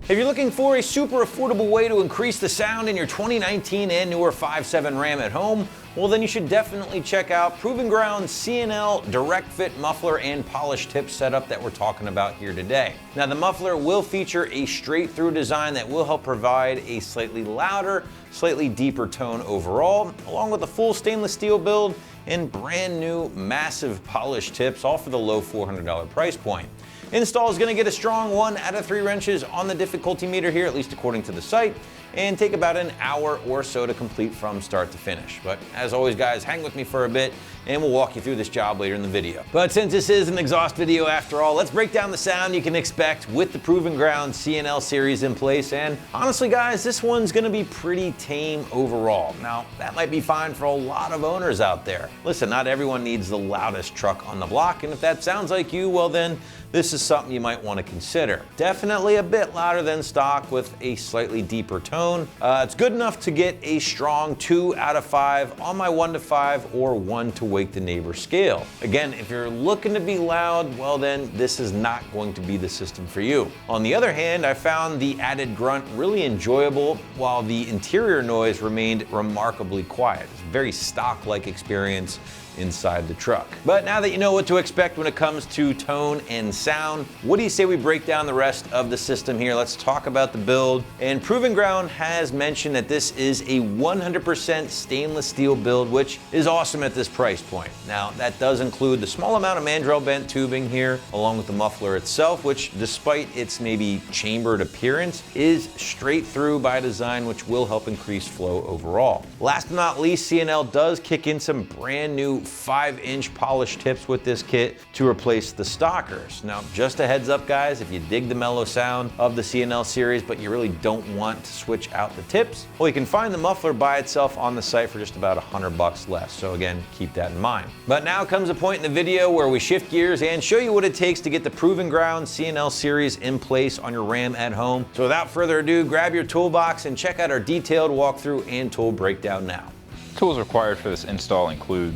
If you're looking for a super affordable way to increase the sound in your 2019 and newer 5.7 Ram at home, well then you should definitely check out Proving Ground's C&L direct fit muffler and polish tip setup that we're talking about here today. Now the muffler will feature a straight through design that will help provide a slightly louder, slightly deeper tone overall, along with a full stainless steel build and brand new massive polished tips, all for the low $400 price point. Install is going to get a strong 1 out of 3 wrenches on the difficulty meter here, at least according to the site, and take about an hour or so to complete from start to finish. But as always guys, hang with me for a bit and we'll walk you through this job later in the video. But since this is an exhaust video after all, let's break down the sound you can expect with the Proving Ground C&L series in place. And honestly guys, this one's gonna be pretty tame overall. Now that might be fine for a lot of owners out there. Listen, not everyone needs the loudest truck on the block, and if that sounds like you, well then this is something you might want to consider. Definitely a bit louder than stock with a slightly deeper tone. It's good enough to get a strong 2 out of 5 on my 1 to 5 or 1 to wake the neighbor scale. Again, if you're looking to be loud, well then this is not going to be the system for you. On the other hand, I found the added grunt really enjoyable while the interior noise remained remarkably quiet. It's a very stock-like experience inside the truck. But now that you know what to expect when it comes to tone and sound, what do you say we break down the rest of the system here? Let's talk about the build. And Proving Ground has mentioned that this is a 100% stainless steel build, which is awesome at this price point. Now that does include the small amount of mandrel bent tubing here, along with the muffler itself, which despite its maybe chambered appearance, is straight through by design, which will help increase flow overall. Last but not least, C&L does kick in some brand new 5-inch polished tips with this kit to replace the stockers. Now, just a heads up guys, if you dig the mellow sound of the C&L series, but you really don't want to switch out the tips, well, you can find the muffler by itself on the site for just about $100 less. So again, keep that in mind. But now comes a point in the video where we shift gears and show you what it takes to get the Proving Ground C&L series in place on your Ram at home. So without further ado, grab your toolbox and check out our detailed walkthrough and tool breakdown now. Tools required for this install include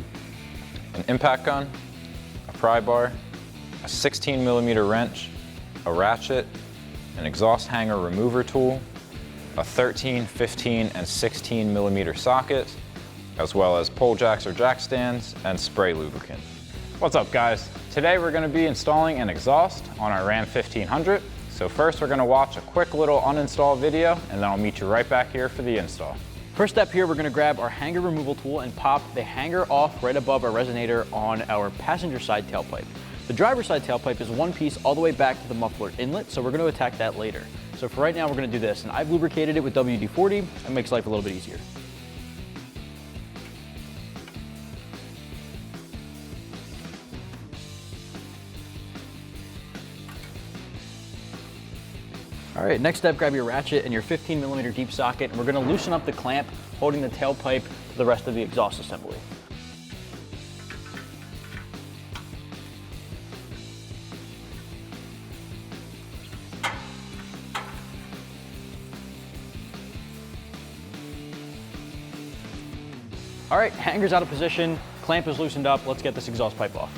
an impact gun, a pry bar, a 16mm wrench, a ratchet, an exhaust hanger remover tool, a 13, 15, and 16mm socket, as well as pole jacks or jack stands, and spray lubricant. What's up guys? Today we're going to be installing an exhaust on our Ram 1500. So first we're going to watch a quick little uninstall video, and then I'll meet you right back here for the install. First step here, we're going to grab our hanger removal tool and pop the hanger off right above our resonator on our passenger side tailpipe. The driver's side tailpipe is one piece all the way back to the muffler inlet, so we're going to attack that later. So for right now, we're going to do this, and I've lubricated it with WD-40. It makes life a little bit easier. All right, next step, grab your ratchet and your 15mm deep socket, and we're gonna loosen up the clamp holding the tailpipe to the rest of the exhaust assembly. All right, hanger's out of position, clamp is loosened up. Let's get this exhaust pipe off.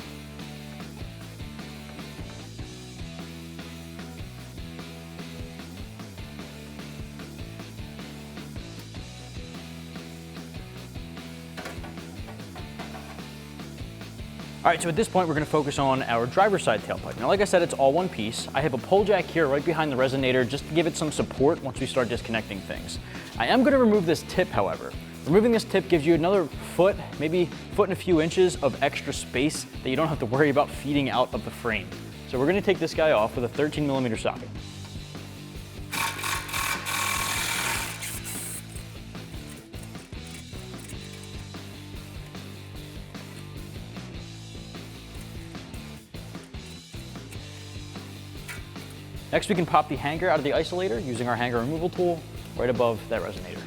All right, so at this point, we're gonna focus on our driver's side tailpipe. Now, like I said, it's all one piece. I have a pole jack here right behind the resonator just to give it some support once we start disconnecting things. I am gonna remove this tip, however. Removing this tip gives you another foot, maybe foot and a few inches of extra space that you don't have to worry about feeding out of the frame. So we're gonna take this guy off with a 13mm socket. Next, we can pop the hanger out of the isolator using our hanger removal tool right above that resonator.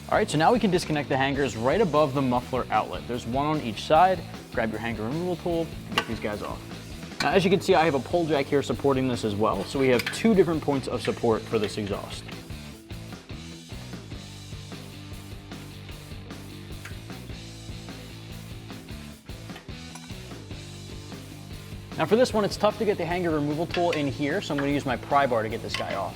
All right, so now we can disconnect the hangers right above the muffler outlet. There's one on each side. Grab your hanger removal tool and get these guys off. Now, as you can see, I have a pole jack here supporting this as well. So we have two different points of support for this exhaust. Now for this one, it's tough to get the hanger removal tool in here, so I'm going to use my pry bar to get this guy off.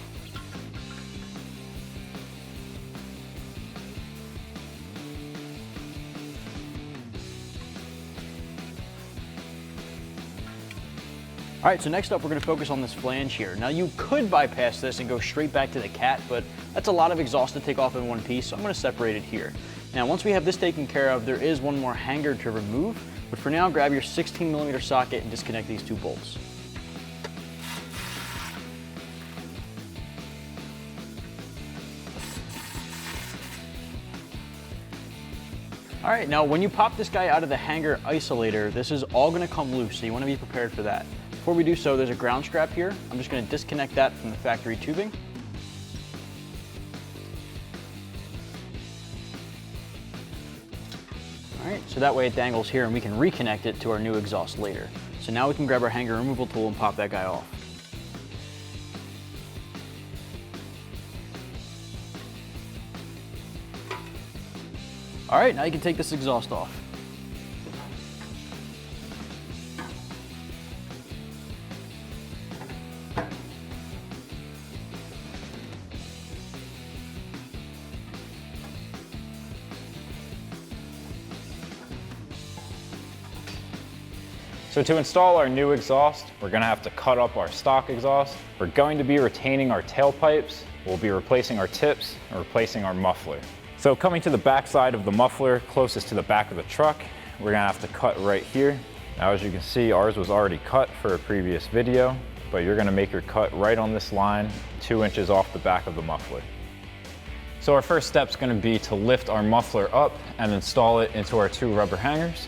All right, so next up, we're gonna focus on this flange here. Now you could bypass this and go straight back to the cat, but that's a lot of exhaust to take off in one piece, so I'm gonna separate it here. Now, once we have this taken care of, there is one more hanger to remove, but for now, grab your 16mm socket and disconnect these two bolts. All right, now when you pop this guy out of the hanger isolator, this is all gonna come loose, so you wanna be prepared for that. Before we do so, there's a ground strap here. I'm just gonna disconnect that from the factory tubing. All right, so that way it dangles here and we can reconnect it to our new exhaust later. So now we can grab our hanger removal tool and pop that guy off. All right, now you can take this exhaust off. So to install our new exhaust, we're gonna have to cut up our stock exhaust. We're going to be retaining our tailpipes. We'll be replacing our tips and replacing our muffler. So coming to the back side of the muffler, closest to the back of the truck, we're gonna have to cut right here. Now, as you can see, ours was already cut for a previous video, but you're gonna make your cut right on this line, 2 inches off the back of the muffler. So our first step is gonna be to lift our muffler up and install it into our 2 rubber hangers.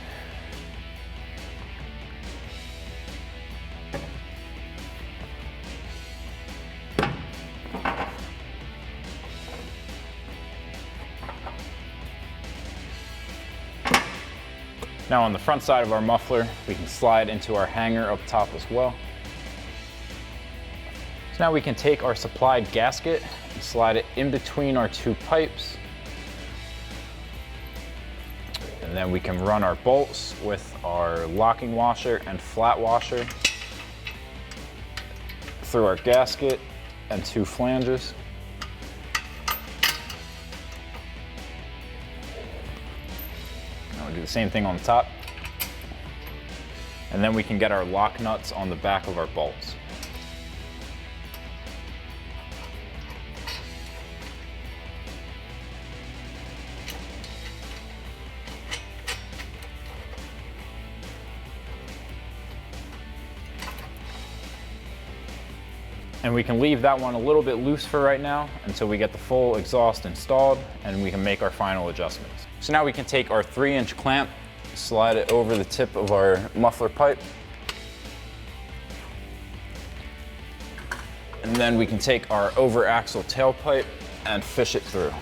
Now on the front side of our muffler, we can slide into our hanger up top as well. So now we can take our supplied gasket and slide it in between our 2 pipes. And then we can run our bolts with our locking washer and flat washer through our gasket and 2 flanges. Do the same thing on the top. And then we can get our lock nuts on the back of our bolts. And we can leave that one a little bit loose for right now until we get the full exhaust installed and we can make our final adjustments. So now we can take our 3-inch clamp, slide it over the tip of our muffler pipe. And then we can take our over axle tailpipe and fish it through.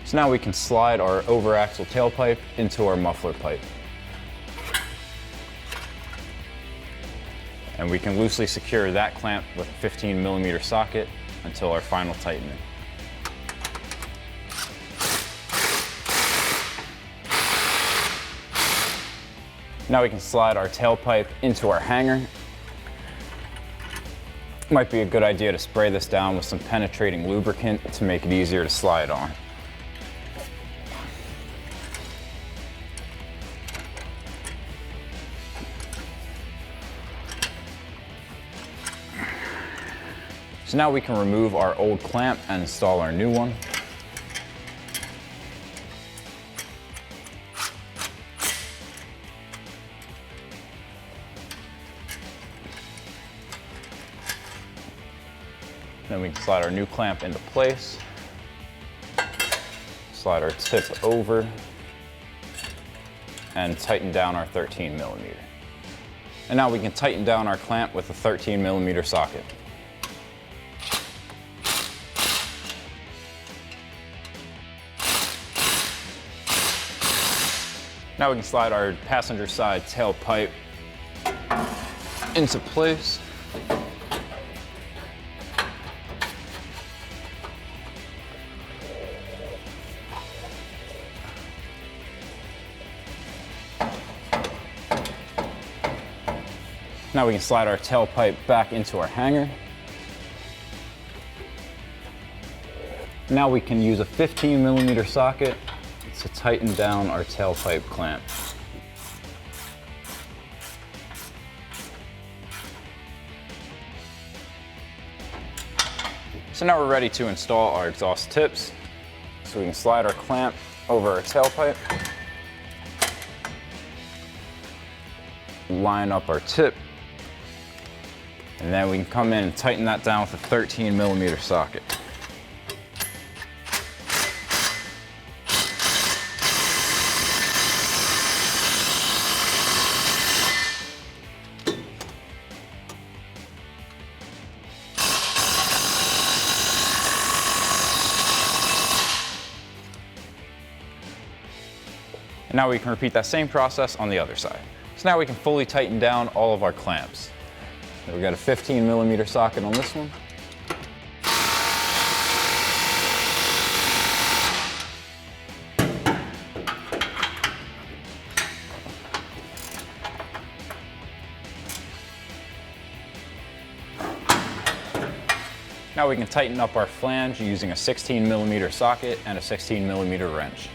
So now we can slide our over axle tailpipe into our muffler pipe. And we can loosely secure that clamp with a 15mm socket until our final tightening. Now we can slide our tailpipe into our hanger. Might be a good idea to spray this down with some penetrating lubricant to make it easier to slide on. So now we can remove our old clamp and install our new one. Then we can slide our new clamp into place, slide our tip over, and tighten down our 13mm. And now we can tighten down our clamp with a 13mm socket. Now we can slide our passenger side tailpipe into place. Now we can slide our tailpipe back into our hanger. Now we can use a 15mm socket to tighten down our tailpipe clamp. So now we're ready to install our exhaust tips. So we can slide our clamp over our tailpipe, line up our tip, and then we can come in and tighten that down with a 13mm socket. And now we can repeat that same process on the other side. So now we can fully tighten down all of our clamps. So we got a 15mm socket on this one. Now we can tighten up our flange using a 16mm socket and a 16mm wrench.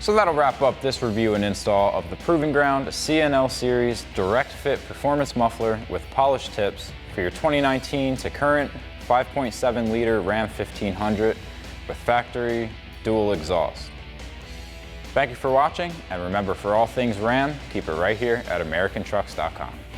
So that'll wrap up this review and install of the Proving Ground CNL Series Direct Fit Performance Muffler with polished tips for your 2019 to current 5.7 liter Ram 1500 with factory dual exhaust. Thank you for watching, and remember, for all things Ram, keep it right here at AmericanTrucks.com.